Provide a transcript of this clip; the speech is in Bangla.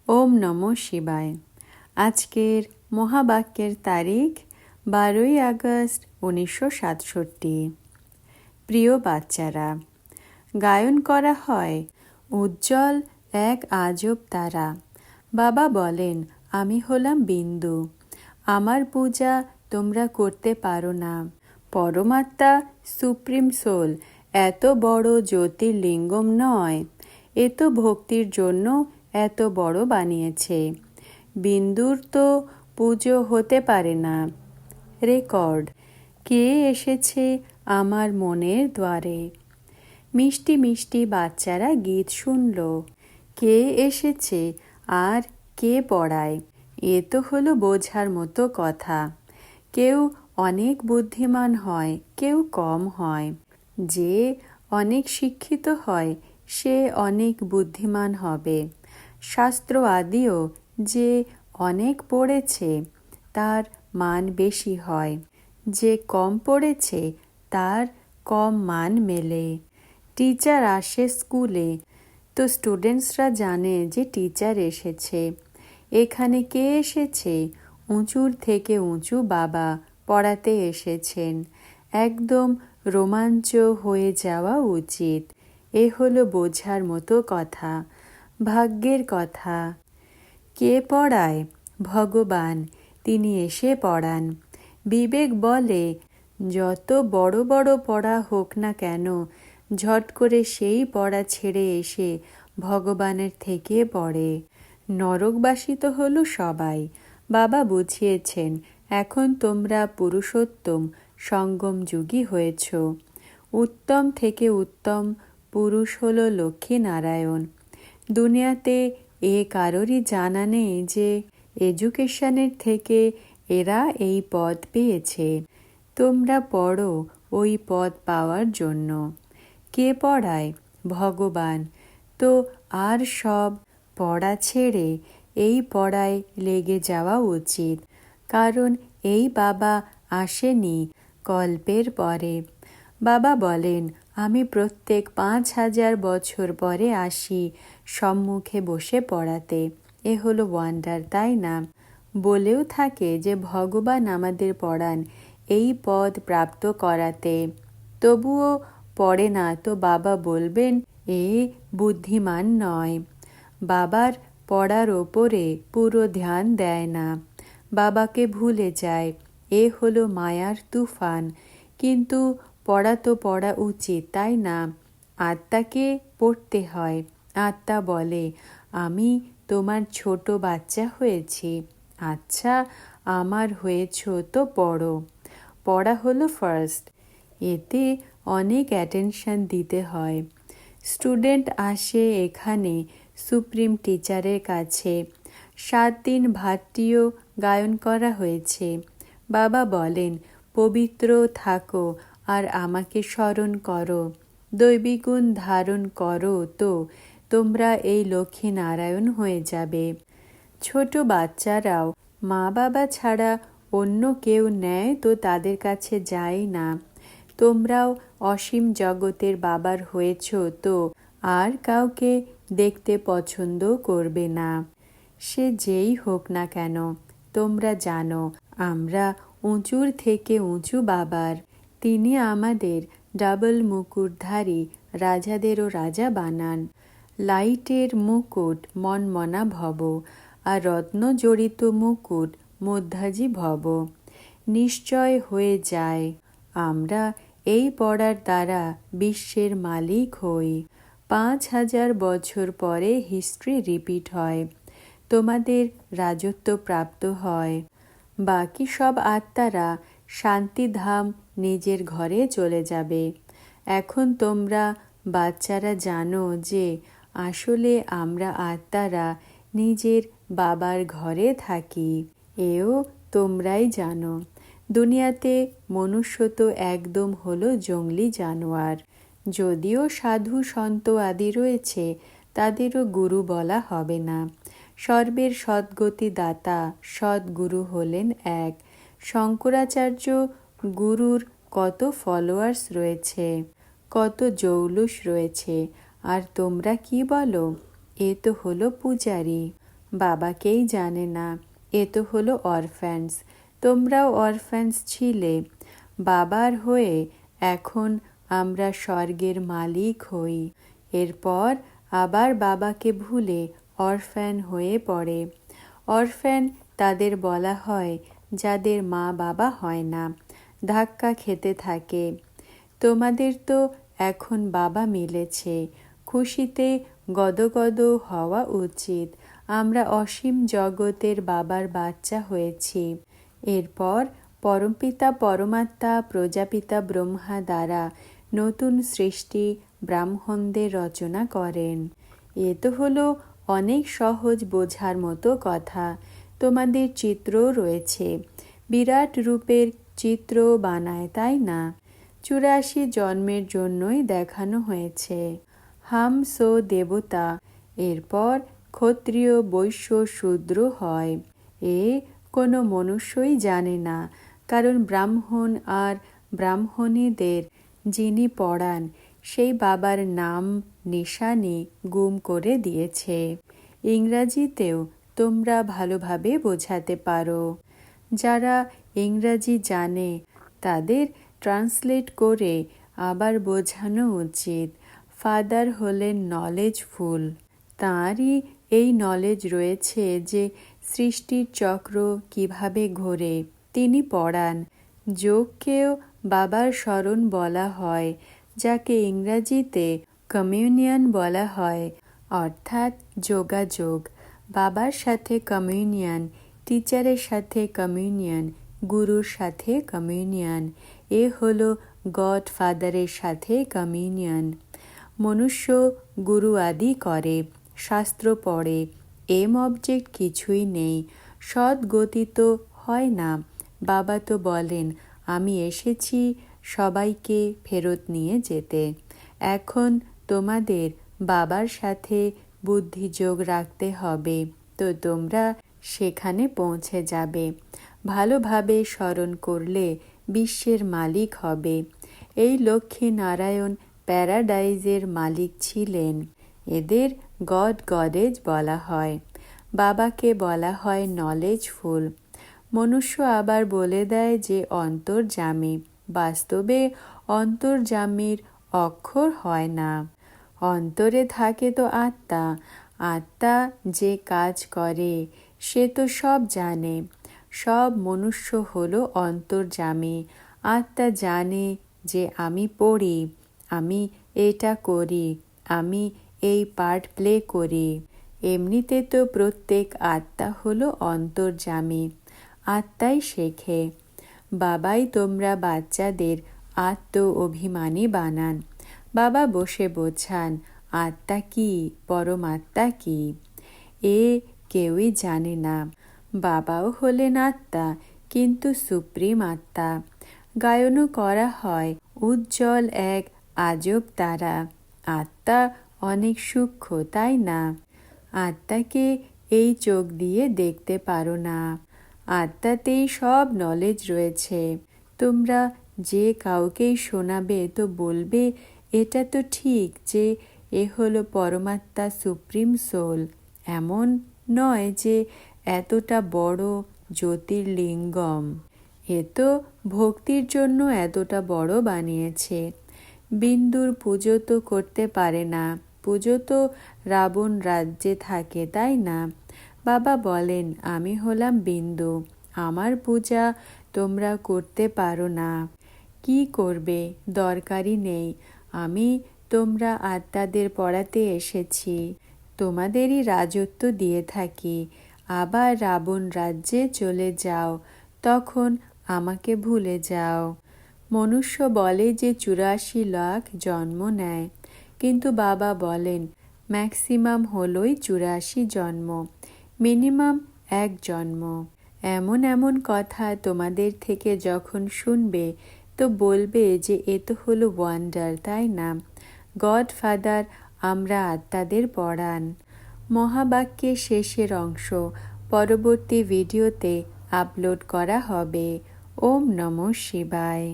ওম নমঃ শিবায়। আজকের মহাবাক্যের তারিখ 12ই আগস্ট 1967। প্রিয় বাচ্চারা, গায়ন করা হয় উজ্জ্বল এক আজব তারা। বাবা বলেন, আমি হলাম বিন্দু, আমার পূজা তোমরা করতে পারো না। পরমাত্মা সুপ্রিম সোল এত বড় জ্যোতির্লিঙ্গম নয়, এ তো ভক্তির জন্য এত বড় বানিয়েছে। বিন্দুর তো পুজো হতে পারে না। রেকর্ড: কে এসেছে আমার মনের দ্বারে? মিষ্টি মিষ্টি বাচ্চারা গীত শুনল। কে এসেছে আর কে পড়ায়? এ তো হলো বোঝার মতো কথা। কেউ অনেক বুদ্ধিমান হয়, কেউ কম হয়। যে অনেক শিক্ষিত হয় সে অনেক বুদ্ধিমান হবে। শাস্ত্র আদিও যে অনেক পড়েছে তার মান বেশি হয়, যে কম পড়েছে তার কম মান মেলে। টিচার আসে স্কুলে তো স্টুডেন্টসরা জানে যে টিচার এসেছে। এখানে কে এসেছে? উঁচুর থেকে উঁচু বাবা পড়াতে এসেছেন। একদম রোমাঞ্চ হয়ে যাওয়া উচিত। এ হলো বোঝার মতো কথা, ভাগ্যের কথা। কে পড়ায়? ভগবান, তিনি এসে পড়ান। বিবেক বলে, যত বড় বড় পড়া হোক না কেন, ঝট করে সেই পড়া ছেড়ে এসে ভগবানের থেকে পড়ে। নরকবাসী তো হলো সবাই। বাবা বুঝিয়েছেন, এখন তোমরা পুরুষোত্তম সঙ্গম যুগী হয়েছ। উত্তম থেকে উত্তম পুরুষ হলো লক্ষ্মী নারায়ণ। দুনিয়াতে এ কারোরই জানা নেই যে এডুকেশনের থেকে এরা এই পদ পেয়েছে। তোমরা পড়ো ওই পদ পাওয়ার জন্য। কে পড়ায়? ভগবান। তো আর সব পড়া ছেড়ে এই পড়ায় লেগে যাওয়া উচিত, কারণ এই বাবা আসেনি কল্পের পরে। বাবা বলেন, আমি প্রত্যেক 5000 বছর পরে আসি সম্মুখে বসে পড়াতে। এ হলো ওয়ান্ডার, তাই না? বলেও থাকে যে ভগবান আমাদের পড়ান এই পদ প্রাপ্ত করাতে। তবুও পড়ে না তো বাবা বলবেন এ বুদ্ধিমান নয়। বাবার পড়ার ওপরে পুরো ধ্যান দেয় না, বাবাকে ভুলে যায়। এ হলো মায়ার তুফান। কিন্তু পড়া তো পড়া উচিত, তাই না? আত্মাকে পড়তে হয়। আত্মা বলে, আমি তোমার ছোট বাচ্চা হয়েছি। আচ্ছা, আমার হয়েছ তো পড়ো। পড়া হলো ফার্স্ট। এতে অনেক অ্যাটেনশন দিতে হয়। স্টুডেন্ট আসে এখানে সুপ্রিম টিচারের কাছে। 7 দিন ভাট্টিও গায়ন করা হয়েছে। বাবা বলেন, পবিত্র থাকো আর আমাকে স্মরণ করো। দৈবিগুণ ধারণ করো তো তোমরা এই লক্ষ্মী নারায়ণ হয়ে যাবে। ছোট বাচ্চারাও মা বাবা ছাড়া অন্য কেউ নেয় তো তাদের কাছে যায় না। তোমরাও অসীম জগতের বাবার হয়েছ তো আর কাউকে দেখতে পছন্দ করবে না, সে যেই হোক না কেন। তোমরা জানো আমরা উঁচুর থেকে উঁচু বাবার। তিনি আমাদের ডাবল মুকুটধারী রাজাদেরও রাজা বানান। লাইটের মুকুট মনমনা ভব, আর রত্ন জড়িত মুকুট মধ্যাজি ভব। নিশ্চয় হয়ে যায় আমরা এই পড়ার দ্বারা বিশ্বের মালিক হই। 5000 বছর পরে হিস্ট্রি রিপিট হয়, তোমাদের রাজত্ব প্রাপ্ত হয়। বাকি সব আত্মারা শান্তিধাম নিজের ঘরে চলে যাবে। এখন তোমরা বাচ্চারা জানো যে আসলে আমরা আত্মারা নিজের বাবার ঘরে থাকি। এও তোমরাই জানো। দুনিয়াতে মনুষ্য তো একদম হলো জঙ্গলি জানোয়ার। যদিও সাধু সন্ত আদি রয়েছে, তাদেরও গুরু বলা হবে না। সর্বের সদ্গতি দাতা সদ্গুরু হলেন এক। শঙ্করাচার্য গুরুর কত ফলোয়ার্স রয়েছে, কত জৌলুস রয়েছে, আর তোমরা কি বলো? এ তো হলো পূজারী। বাবাকেই জানে না। এ তো হলো অরফ্যান্স। তোমরাও অরফ্যান্স ছিলে। বাবার হয়ে এখন আমরা স্বর্গের মালিক হই। এরপর আবার বাবাকে ভুলে অরফ্যান হয়ে পড়ে। অরফ্যান তাদের বলা হয় যাদের মা বাবা হয় না, ধাক্কা খেতে থাকে। তোমাদের তো এখন বাবা মিলেছে, খুশিতে গদগদ হওয়া উচিত। আমরা অসীম জগতের বাবার বাচ্চা হয়েছি। এরপর পরমপিতা পরমাত্মা প্রজাপিতা ব্রহ্মা দ্বারা নতুন সৃষ্টি ব্রাহ্মণদের রচনা করেন। এ তো হলো অনেক সহজ বোঝার মতো কথা। তোমাদের চিত্রও রয়েছে, বিরাট রূপের চিত্র বানায়, তাই না? 84 জন্মের জন্যই দেখানো হয়েছে। হাম সো দেবতা, এরপর ক্ষত্রিয় বৈশ্য শূদ্র হয়। এ কোনো মনুষ্যই জানে না, কারণ ব্রাহ্মণ আর ব্রাহ্মণীদের যিনি পড়ান সেই বাবার নাম নিশানি গুম করে দিয়েছে। ইংরাজিতেও তোমরা ভালোভাবে বোঝাতে পারো। যারা ইংরাজি জানে তাদের ট্রান্সলেট করে আবার বোঝানো উচিত। ফাদার হলেন নলেজফুল। তাঁরই এই নলেজ রয়েছে যে সৃষ্টির চক্র কিভাবে ঘোরে। তিনি পড়ান। যোগকেও বাবার স্মরণ বলা হয়, যাকে ইংরাজিতে কমিউনিয়ন বলা হয়, অর্থাৎ যোগাযোগ। বাবার সাথে কমিউনিয়ন, টিচারের সাথে কমিউনিয়ন, গুরুর সাথে কমিউনিয়ন। এ হলো গড ফাদারের সাথে কমিউনিয়ন। মনুষ্য গুরু আদি করে, শাস্ত্র পড়ে, এম অবজেক্ট কিছুই নেই। সৎ গতি তো হয় না। বাবা তো বলেন, আমি এসেছি সবাইকে ফেরত নিয়ে যেতে। এখন তোমাদের বাবার সাথে বুদ্ধিযোগ রাখতে হবে, তো তোমরা সেখানে পৌঁছে যাবে। ভালোভাবে স্মরণ করলে বিশ্বের মালিক হবে। এই লক্ষ্মী নারায়ণ প্যারাডাইজের মালিক ছিলেন। এদের গড গডেজ বলা হয়। বাবাকে বলা হয় নলেজফুল। মনুষ্য আবার বলে দেয় যে অন্তর্যামী। বাস্তবে অন্তর্যামীর অক্ষর হয় না। অন্তরে থাকে তো আত্মা। আত্মা যে কাজ করে সে তো সব জানে। সব মনুষ্য হলো অন্তর্যামী। আত্মা জানে যে আমি পড়ি, আমি এটা করি, আমি এই পার্ট প্লে করি। এমনিতে তো প্রত্যেক আত্মা হলো অন্তর্যামী। আত্মাই শেখে। বাবাই তোমরা বাচ্চাদের আত্ম অভিমানী বানান। বাবা বসে বোঝান আত্মা কি, পরমাত্মা কি। এ কেউই জানে না। বাবাও হলেন আত্মা, কিন্তু সুপ্রিম আত্মা। গায়নও করা হয় উজ্জ্বল এক আজব তারা। আত্মা অনেক সূক্ষ্ম, তাই না? আত্মাকে এই চোখ দিয়ে দেখতে পারো না। আত্মাতেই সব নলেজ রয়েছে। তোমরা যে কাউকেই শোনাবে তো বলবে এটা তো ঠিক যে এ হলো পরমাত্মা, সুপ্রিম সোল। এমন নয় যে এতটা বড় জ্যোতির্লিঙ্গম। এ তো ভক্তির জন্য এতটা বড় বানিয়েছে। বিন্দুর পুজো তো করতে পারে না। পুজো তো রাবণ রাজ্যে থাকে, তাই না? বাবা বলেন, আমি হলাম বিন্দু। আমার পূজা তোমরা করতে পারো না। কি করবে? দরকারই নেই। আমি তোমরা আত্মাদের পড়াতে এসেছি। তোমাদেরই রাজত্ব দিয়ে থাকি। আবার রাবণ রাজ্যে চলে যাও, তখন আমাকে ভুলে যাও। মনুষ্য বলে যে 84 লাখ জন্ম নেয়, কিন্তু বাবা বলেন ম্যাক্সিমাম হলোই 84 জন্ম, মিনিমাম 1 জন্ম। এমন এমন কথা তোমাদের থেকে যখন শুনবে তো বলবে যে এ তো হলো ওয়ান্ডার, তাই না? গড ফাদার আমরা আত্মাদের পড়ান। মহাবাক্যের শেষের অংশ পরবর্তী ভিডিওতে আপলোড করা হবে। ওম নমঃ শিবায়।